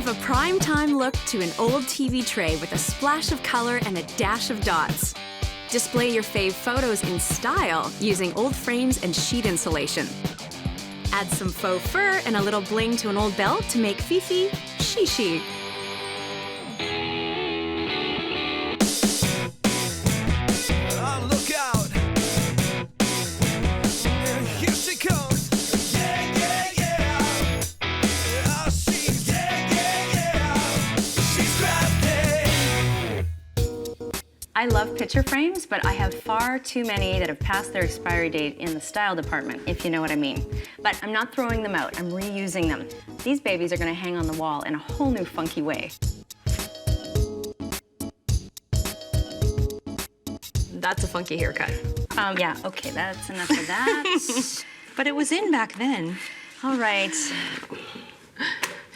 Give a prime-time look to an old TV tray with a splash of color and a dash of dots. Display your fave photos in style using old frames and sheet insulation. Add some faux fur and a little bling to an old belt to make Fifi she-she. Oh, look out! Here she comes! Yeah, yeah, yeah! Oh, she's she's crafty! I love picture frames, but I have far too many that have passed their expiry date in the style department, if you know what I mean. But I'm not throwing them out, I'm reusing them. These babies are gonna hang on the wall in a whole new funky way. That's a funky haircut. Yeah, okay, that's enough of that. But it was in back then. All right.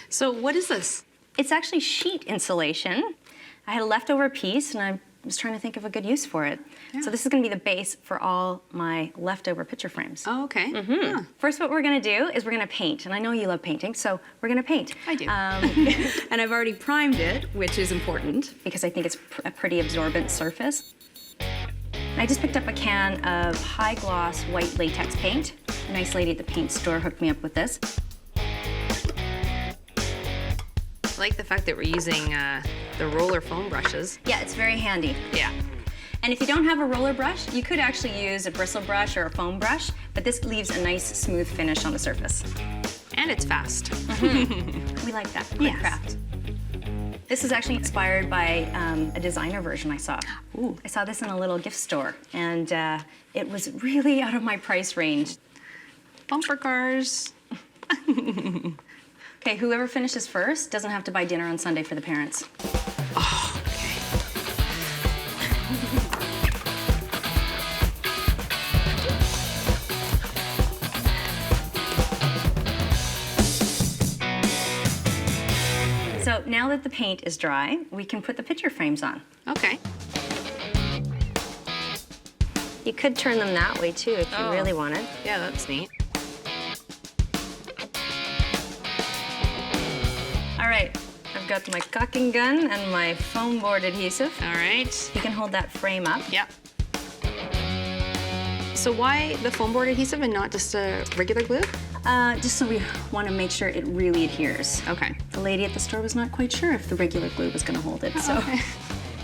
So what is this? It's actually sheet insulation. I had a leftover piece and I was trying to think of a good use for it. Yeah. So this is gonna be the base for all my leftover picture frames. Oh, okay. Yeah. First, what we're gonna do is we're gonna paint. And I know you love painting, so we're gonna paint. I do. And I've already primed it, which is important because I think it's a pretty absorbent surface. I just picked up a can of high gloss white latex paint. A nice lady at the paint store hooked me up with this. I like the fact that we're using the roller foam brushes. Yeah, it's very handy. Yeah. And if you don't have a roller brush, you could actually use a bristle brush or a foam brush, but this leaves a nice smooth finish on the surface. And it's fast. We like that, quick Yes. craft. This is actually inspired by a designer version I saw. Ooh. I saw this in a little gift store, and it was really out of my price range. Bumper cars. Okay, whoever finishes first doesn't have to buy dinner on Sunday for the parents. Oh, okay. So now that the paint is dry, we can put the picture frames on. Okay. You could turn them that way too if you Oh. really wanted. Yeah, that's neat. All right, I've got my caulking gun and my foam board adhesive. All right. You can hold that frame up. Yep. So why the foam board adhesive and not just a regular glue? Just so we want to make sure it really adheres. Okay. The lady at the store was not quite sure if the regular glue was going to hold it, so Okay.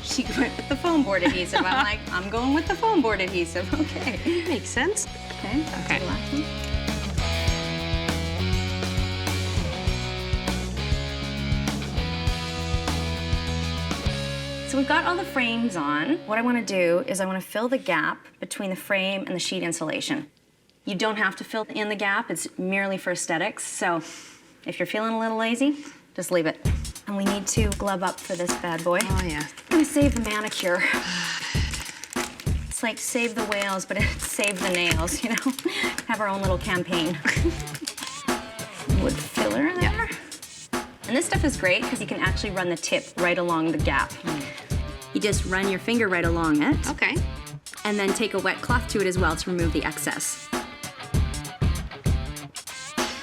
she went with the foam board adhesive. I'm like, I'm going with the foam board adhesive. Okay. Makes sense. Okay. That's Okay. the last one. So we've got all the frames on. What I want to do is I want to fill the gap between the frame and the sheet insulation. You don't have to fill in the gap, it's merely for aesthetics. So if you're feeling a little lazy, just leave it. And we need to glove up for this bad boy. Oh, yeah. I'm gonna save the manicure. It's like save the whales, but it's save the nails, you know? Have our own little campaign. Wood filler there. Yeah. And this stuff is great because you can actually run the tip right along the gap. You just run your finger right along it. Okay. And then take a wet cloth to it as well to remove the excess.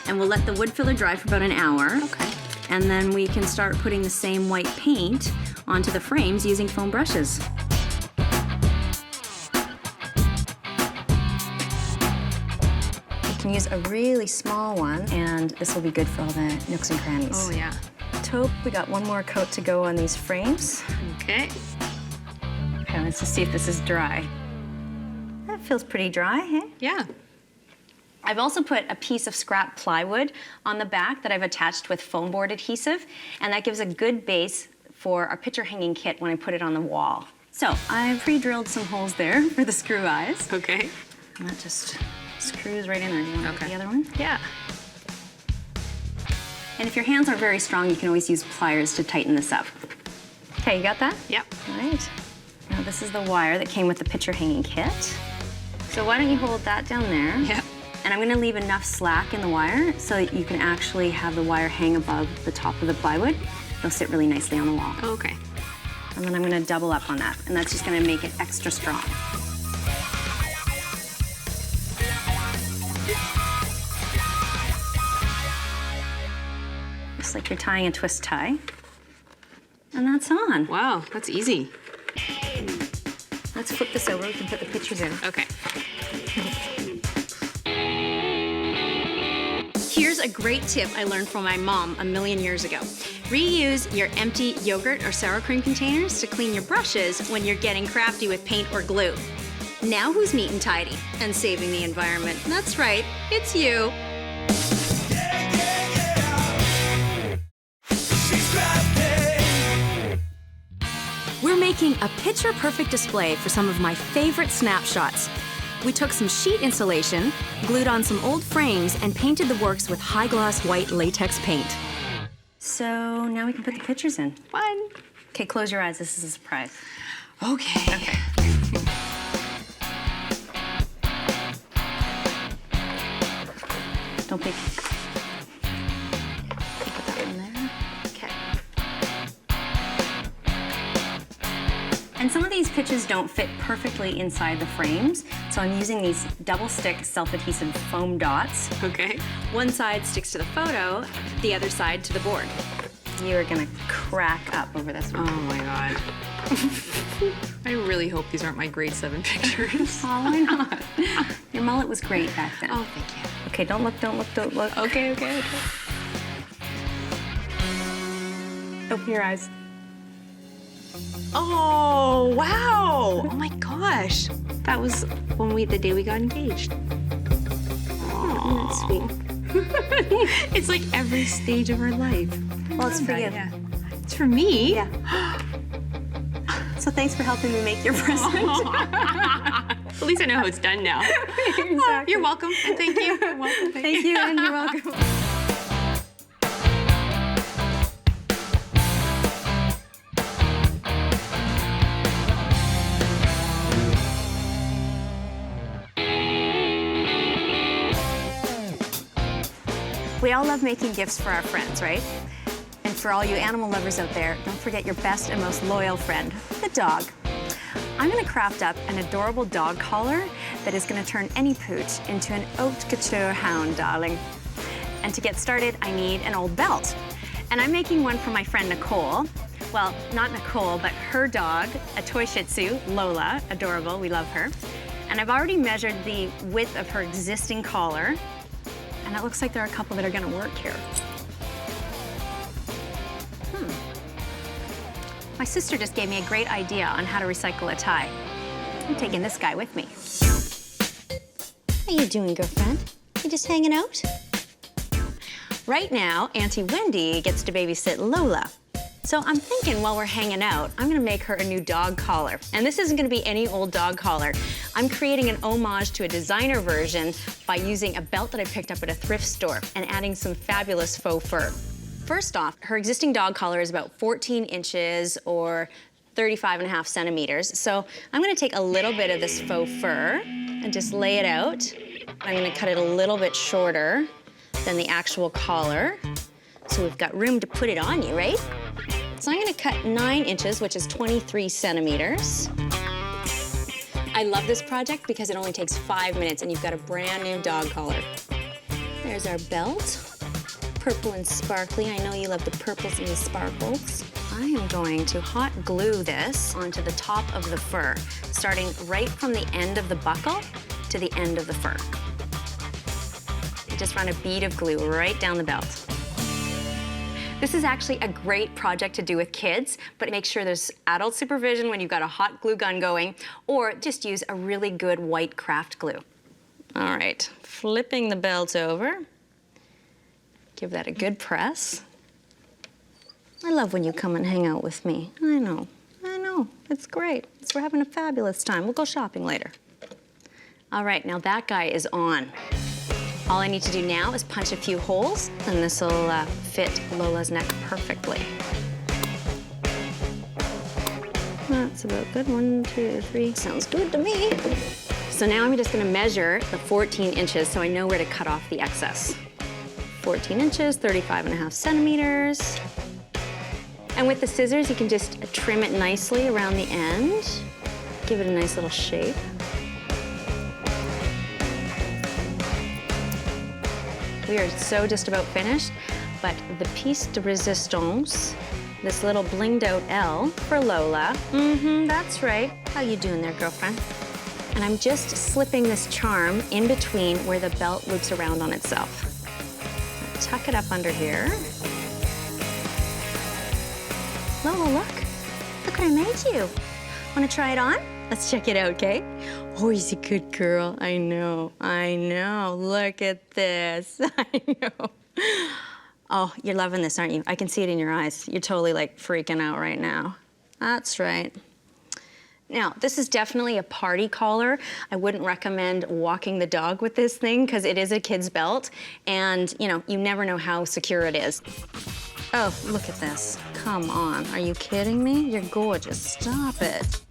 And we'll let the wood filler dry for about an hour. Okay. And then we can start putting the same white paint onto the frames using foam brushes. You can use a really small one, and this will be good for all the nooks and crannies. Oh, yeah. Taupe, we got one more coat to go on these frames. Okay. Okay, let's just see if this is dry. That feels pretty dry, eh? Yeah. I've also put a piece of scrap plywood on the back that I've attached with foam board adhesive, and that gives a good base for our picture hanging kit when I put it on the wall. So I've pre-drilled some holes there for the screw eyes. Okay. And that just screws right in there. Do you want Okay. the other one? Yeah. And if your hands aren't very strong, you can always use pliers to tighten this up. Okay, you got that? Yep. All right. Now this is the wire that came with the picture hanging kit. So why don't you hold that down there? Yep. And I'm gonna leave enough slack in the wire so that you can actually have the wire hang above the top of the plywood. It'll sit really nicely on the wall. Okay. And then I'm gonna double up on that, and that's just gonna make it extra strong. just like you're tying a twist tie. And that's on. Wow, that's easy. Let's flip this over, we can put the pictures in. Okay. Here's a great tip I learned from my mom a million years ago. Reuse your empty yogurt or sour cream containers to clean your brushes when you're getting crafty with paint or glue. Now who's neat and tidy and saving the environment? That's right, it's you. She's crafty. We're making a picture-perfect display for some of my favorite snapshots. We took some sheet insulation, glued on some old frames, and painted the works with high-gloss white latex paint. So now we can put the pictures in. Fun. Okay, close your eyes, this is a surprise. Okay. Okay. Don't peek. Put that in there. Okay. And some of these pictures don't fit perfectly inside the frames, so I'm using these double stick self-adhesive foam dots. Okay. One side sticks to the photo, the other side to the board. You are gonna crack up over this Oh one. my God. I really hope these aren't my grade 7 pictures. Oh, why not? Your mullet was great back then. Oh, thank you. Okay, don't look, don't look, don't look. Okay, okay, okay. Open your eyes. Oh, wow. Oh my gosh. That was the day we got engaged. Oh, that's sweet. It's like every stage of our life. Well, it's for you. Yeah. It's for me? Yeah. So thanks for helping me make your present. At least I know how it's done now. Exactly. You're welcome, and thank you. You're welcome. Thank you, and you're welcome. We all love making gifts for our friends, right? And for all you animal lovers out there, don't forget your best and most loyal friend, the dog. I'm gonna craft up an adorable dog collar that is gonna turn any pooch into an haute couture hound, darling. And to get started, I need an old belt. And I'm making one for my friend Nicole. Well, not Nicole, but her dog, a toy Shih Tzu, Lola, adorable, we love her. And I've already measured the width of her existing collar, and it looks like there are a couple that are gonna work here. My sister just gave me a great idea on how to recycle a tie. I'm taking this guy with me. How you doing, girlfriend? You just hanging out? Right now, Auntie Wendy gets to babysit Lola. So I'm thinking while we're hanging out, I'm gonna make her a new dog collar. And this isn't gonna be any old dog collar. I'm creating an homage to a designer version by using a belt that I picked up at a thrift store and adding some fabulous faux fur. First off, her existing dog collar is about 14 inches or 35.5 centimeters. So I'm gonna take a little bit of this faux fur and just lay it out. I'm gonna cut it a little bit shorter than the actual collar. So we've got room to put it on you, right? So I'm gonna cut 9 inches, which is 23 centimeters. I love this project because it only takes 5 minutes and you've got a brand new dog collar. There's our belt. Purple and sparkly. I know you love the purples and the sparkles. I am going to hot glue this onto the top of the fur, starting right from the end of the buckle to the end of the fur. Just run a bead of glue right down the belt. This is actually a great project to do with kids, but make sure there's adult supervision when you've got a hot glue gun going, or just use a really good white craft glue. All right, flipping the belt over. Give that a good press. I love when you come and hang out with me. I know, it's great. We're having a fabulous time. We'll go shopping later. All right, now that guy is on. All I need to do now is punch a few holes, and this will fit Lola's neck perfectly. That's about good. 1, 2, 3. Sounds good to me. So now I'm just gonna measure the 14 inches so I know where to cut off the excess. 14 inches, 35.5 centimeters. And with the scissors, you can just trim it nicely around the end. Give it a nice little shape. We are so just about finished. but the piece de resistance, this little blinged out L for Lola. That's right. How you doing there, girlfriend? And I'm just slipping this charm in between where the belt loops around on itself. Tuck it up under here. Lola, look. Look what I made you. Wanna try it on? Let's check it out, okay? Oh, he's a good girl. I know. Look at this. I know. Oh, you're loving this, aren't you? I can see it in your eyes. You're totally like freaking out right now. That's right. Now, this is definitely a party collar. I wouldn't recommend walking the dog with this thing because it is a kid's belt and, you know, you never know how secure it is. Oh, look at this. Come on. Are you kidding me? You're gorgeous. Stop it.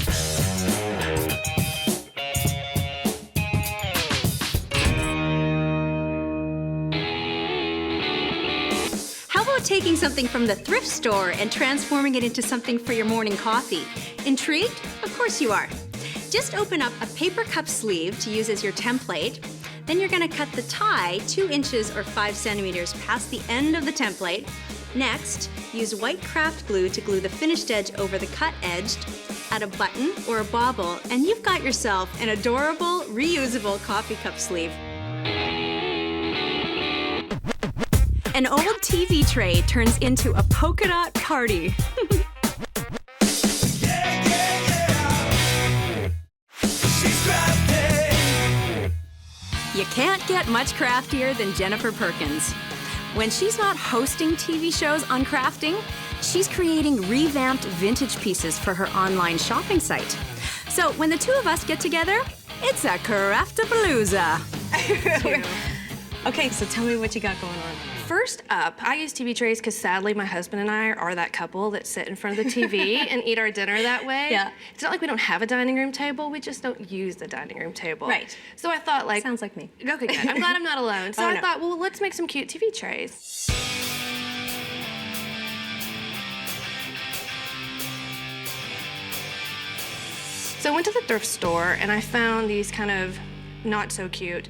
How about taking something from the thrift store and transforming it into something for your morning coffee? Intrigued? Of course you are. Just open up a paper cup sleeve to use as your template. Then you're gonna cut the tie 2 inches or 5 centimeters past the end of the template. Next, use white craft glue to glue the finished edge over the cut edge. Add a button or a bauble, and you've got yourself an adorable, reusable coffee cup sleeve. An old TV tray turns into a polka dot party. She's crafty. You can't get much craftier than Jennifer Perkins. When she's not hosting TV shows on crafting, she's creating revamped vintage pieces for her online shopping site. So when the two of us get together, it's a craftapalooza. Okay, so tell me what you got going on. First up, I use TV trays because sadly my husband and I are that couple that sit in front of the TV and eat our dinner that way. Yeah. It's not like we don't have a dining room table, we just don't use the dining room table. Right. So I thought like... Sounds like me. Okay, good. I'm glad I'm not alone. So Oh, I no. thought, well, let's make some cute TV trays. So I went to the thrift store and I found these kind of not so cute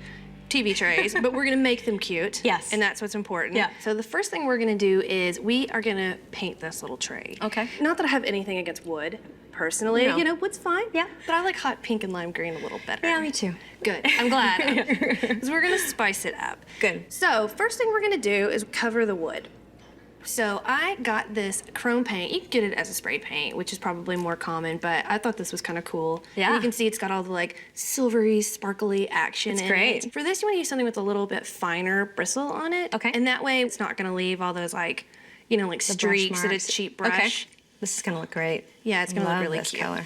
TV trays, but we're gonna make them cute. Yes. And that's what's important. Yeah. So the first thing we're gonna do is we are gonna paint this little tray. Okay. Not that I have anything against wood, personally. No. You know, wood's fine. Yeah. But I like hot pink and lime green a little better. Yeah, me too. Good. I'm glad. Because we're gonna spice it up. Good. So first thing we're gonna do is cover the wood. So I got this chrome paint. You can get it as a spray paint, which is probably more common, but I thought this was kind of cool. Yeah. And you can see it's got all the like silvery, sparkly action It's in great. it. For this, you want to use something with a little bit finer bristle on it. Okay. And that way, it's not going to leave all those like, you know, like streaks that it's cheap brush. Okay. This is gonna look great. Yeah, it's gonna look Love really this cute. color. So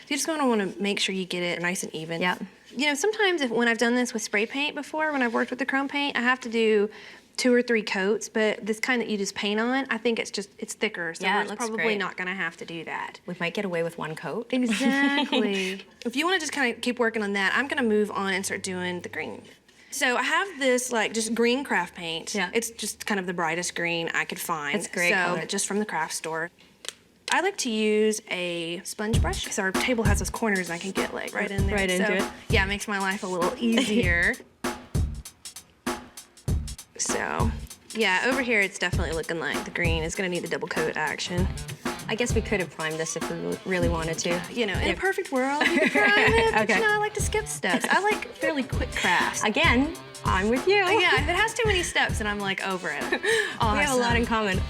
you just want to make sure you get it nice and even. Yep. You know, sometimes when I've done this with spray paint before, when I've worked with the chrome paint, I have to do 2 or 3 coats, but this kind that you just paint on, I think it's thicker, so Yeah, it we're looks probably great. not gonna have to do that. We might get away with 1 coat. Exactly. If you wanna just kind of keep working on that, I'm gonna move on and start doing the green. So I have this like just green craft paint. Yeah. It's just kind of the brightest green I could find. It's great So color. just from the craft store. I like to use a sponge brush because our table has those corners and I can get like right in there. Right into it. Yeah, it makes my life a little easier. So, yeah, over here it's definitely looking like the green is gonna need the double coat action. I guess we could have primed this if we really wanted to. You know, in a perfect world, you could prime it, but Okay. you know, I like to skip steps. I like fairly quick crafts. Again, I'm with you. Yeah, if it has too many steps, then I'm like over it. Awesome. We have a lot in common.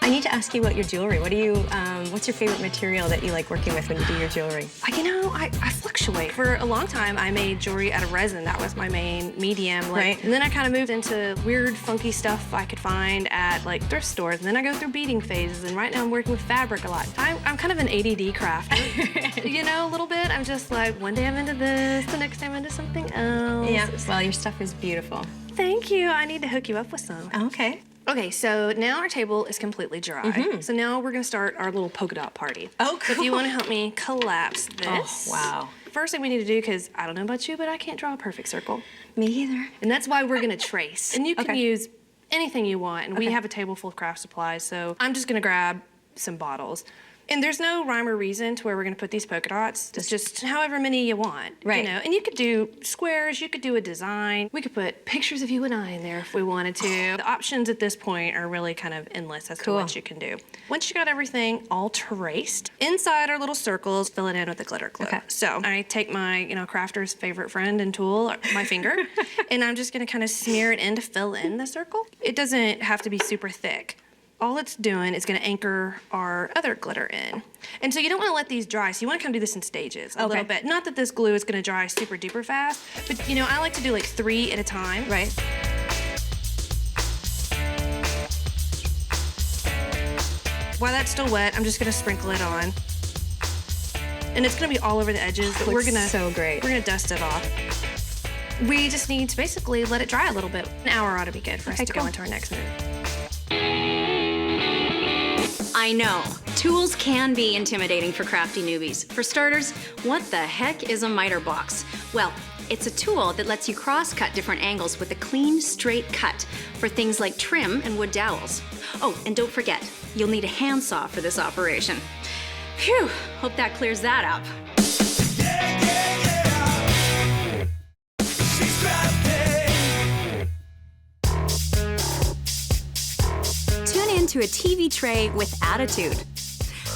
I need to ask you about your jewelry. What do you, what's your favorite material that you like working with when you do your jewelry? You know, I fluctuate. For a long time, I made jewelry out of resin. That was my main medium. Right. And then I kind of moved into weird, funky stuff I could find at like thrift stores. And then I go through beading phases. And right now I'm working with fabric a lot. I'm kind of an ADD crafter, you know, a little bit. I'm just like, one day I'm into this, the next day I'm into something else. Yeah, well, your stuff is beautiful. Thank you. I need to hook you up with some. Okay. Okay, so now our table is completely dry. So now we're gonna start our little polka dot party. Oh, So if you cool. wanna help me collapse this. Oh, wow. First thing we need to do, because I don't know about you, but I can't draw a perfect circle. Me either. And that's why we're gonna trace. And you can Okay. use anything you want. And we Okay. have a table full of craft supplies, so I'm just gonna grab some bottles. And there's no rhyme or reason to where we're gonna put these polka dots. It's just however many you want, Right. you know? And you could do squares, you could do a design. We could put pictures of you and I in there if we wanted to. The options at this point are really kind of endless as to what you can do. Once you got everything all traced, inside our little circles, fill it in with the glitter glue. Okay. So I take my, you know, crafter's favorite friend and tool, my finger, and I'm just gonna kind of smear it in to fill in the circle. It doesn't have to be super thick. All it's doing is gonna anchor our other glitter in. And so you don't wanna let these dry, so you wanna kind of do this in stages a little bit. Not that this glue is gonna dry super duper fast, but you know, I like to do like 3 at a time. Right. While that's still wet, I'm just gonna sprinkle it on. And it's gonna be all over the edges, but we're gonna so great. We're gonna dust it off. We just need to basically let it dry a little bit. An hour ought to be good for us to go into our next move. I know, tools can be intimidating for crafty newbies. For starters, what the heck is a miter box? Well, it's a tool that lets you cross-cut different angles with a clean, straight cut for things like trim and wood dowels. Oh, and don't forget, you'll need a handsaw for this operation. Phew, hope that clears that up. She's crafty. Tune in to a TV tray with attitude.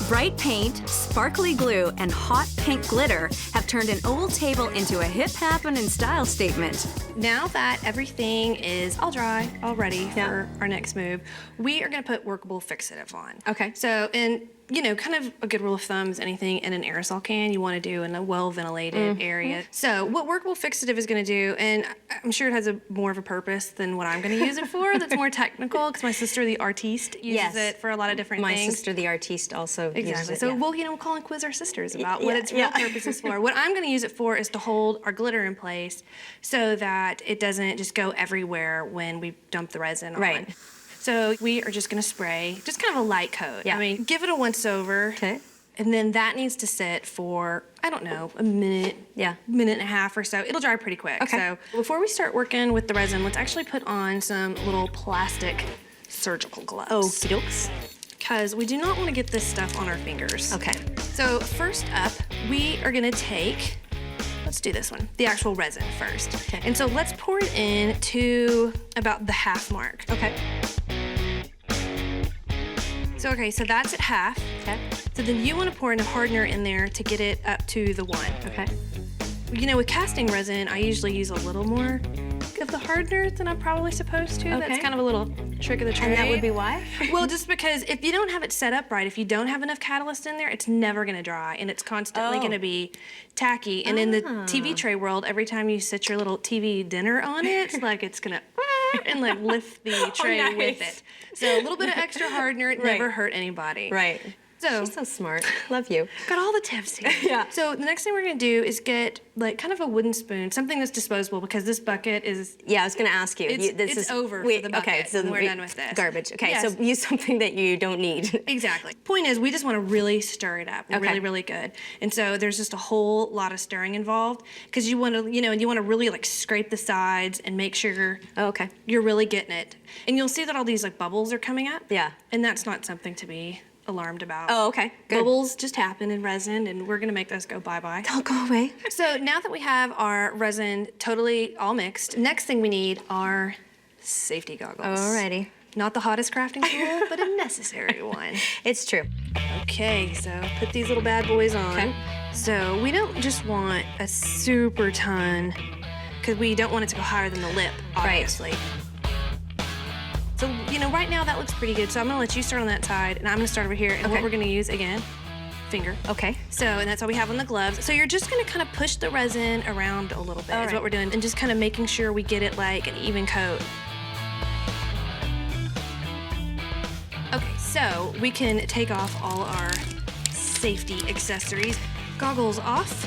Bright paint, sparkly glue, and hot pink glitter have turned an old table into a hip-happening style statement. Now that everything is all dry, all ready for our next move, we are gonna put workable fixative on. Okay. So, and you know, kind of a good rule of thumb is anything in an aerosol can you wanna do in a well-ventilated area. So what workable fixative is gonna do, and I'm sure it has more of a purpose than what I'm gonna use it for, that's more technical, because my sister, the artiste, uses it for a lot of different My things. sister, the artiste, also uses Exactly. it. So yeah. we'll, you know, we'll call and quiz our sisters about what its real purpose is for. What I'm going to use it for is to hold our glitter in place so that it doesn't just go everywhere when we dump the resin on. So we are just going to spray just kind of a light coat. Yeah. I mean, give it a once over. Okay. And then that needs to sit for, I don't know, a minute, minute and a half or so. It'll dry pretty quick. Okay. So before we start working with the resin, let's actually put on some little plastic surgical gloves. Okie dokes. Because we do not want to get this stuff on our fingers. Okay. So first up, we are gonna take, let's do this one, the actual resin first. Okay. And so let's pour it in to about the half mark. Okay. So, okay, so that's at half. Okay. So then you want to pour in a hardener in there to get it up to the 1. Okay. You know, with casting resin, I usually use a little more of the hardener than I'm probably supposed to. Okay. That's kind of a little trick of the trade. And that would be why? Well, just because if you don't have it set up right, if you don't have enough catalyst in there, it's never gonna dry and it's constantly gonna be tacky. And in the TV tray world, every time you set your little TV dinner on it, like it's gonna and like lift the tray with it. So a little bit of extra hardener, it never hurt anybody. Right. So, She's so smart. Love you. got all the tips here. Yeah. So the next thing we're gonna do is get like kind of a wooden spoon, something that's disposable because this bucket is Yeah, I was going to ask you. It's over for the bucket Okay, so when we're done with this. Garbage. Okay, Yes. so use something that you don't need. Exactly. Point is, we just want to really stir it up, really, really good. And so there's just a whole lot of stirring involved because you want to, you know, and you want to really like scrape the sides and make sure Okay. you're really getting it. And you'll see that all these like bubbles are coming up. Yeah. And that's not something to be alarmed about. Oh, okay. Good. Bubbles just happen in resin, and we're gonna make those go bye-bye. They'll go away. So now that we have our resin totally all mixed, next thing we need are safety goggles. Alrighty. Not the hottest crafting tool, but a necessary one. It's true. Okay, so put these little bad boys on. Okay. So we don't just want a super ton, because we don't want it to go higher than the lip, obviously. So, you know, right now that looks pretty good. So I'm gonna let you start on that side, and I'm gonna start over here. And what we're gonna use, again, finger. Okay. So, and that's all we have on the gloves. So you're just gonna kind of push the resin around a little bit is what we're doing, and just kind of making sure we get it like an even coat. Okay, so we can take off all our safety accessories. Goggles off.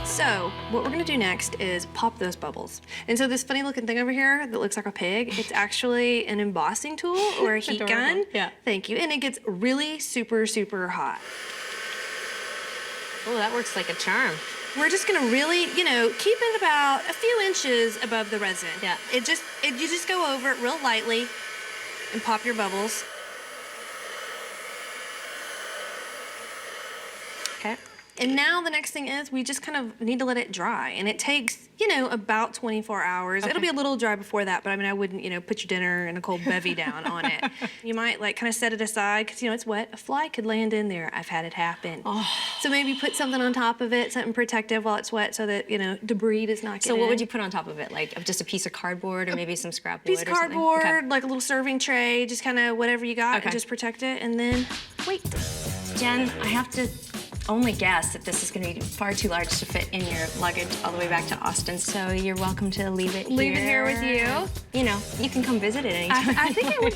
So what we're gonna do next is pop those bubbles. And so this funny looking thing over here that looks like a pig, it's actually an embossing tool or a heat gun. Yeah. Thank you. And it gets really super, super hot. Oh, that works like a charm. We're just gonna really, you know, keep it about a few inches above the resin. Yeah. You just go over it real lightly and pop your bubbles. And now the next thing is we just kind of need to let it dry. And it takes, you know, about 24 hours. Okay. It'll be a little dry before that, but I mean, I wouldn't, you know, put your dinner and a cold bevy down on it. You might like kind of set it aside because, you know, it's wet. A fly could land in there. I've had it happen. Oh. So maybe put something on top of it, something protective while it's wet so that, you know, debris does not get So in. what would you put on top of it? Like just a piece of cardboard or maybe some scrap wood Piece of or something? cardboard, Okay. like a little serving tray, just kind of whatever you got, Okay. and just protect it, and then wait. Jen, I have to only guess that this is going to be far too large to fit in your luggage all the way back to Austin, so you're welcome to leave it here. Leave it here with you. You know, you can come visit it anytime. I think it would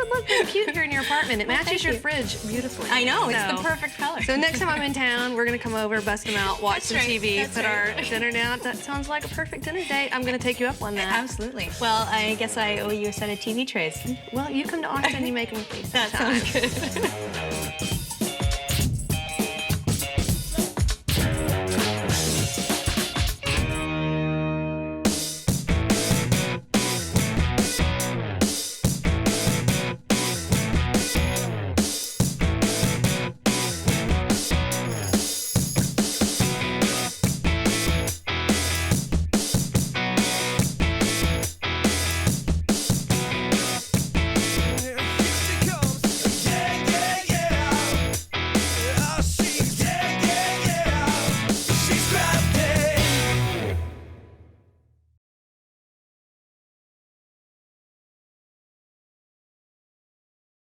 look really cute here in your apartment. It matches thank your you. fridge beautifully. I know, it's So- the perfect color. So next time I'm in town, we're gonna come over, bust them out, watch some right, TV, that's put right. our dinner down. That sounds like a perfect dinner date. I'm gonna take you up on that. Absolutely. Well, I guess I owe you a set of TV trays. Well, you come to Austin, you make them with these. That sounds good.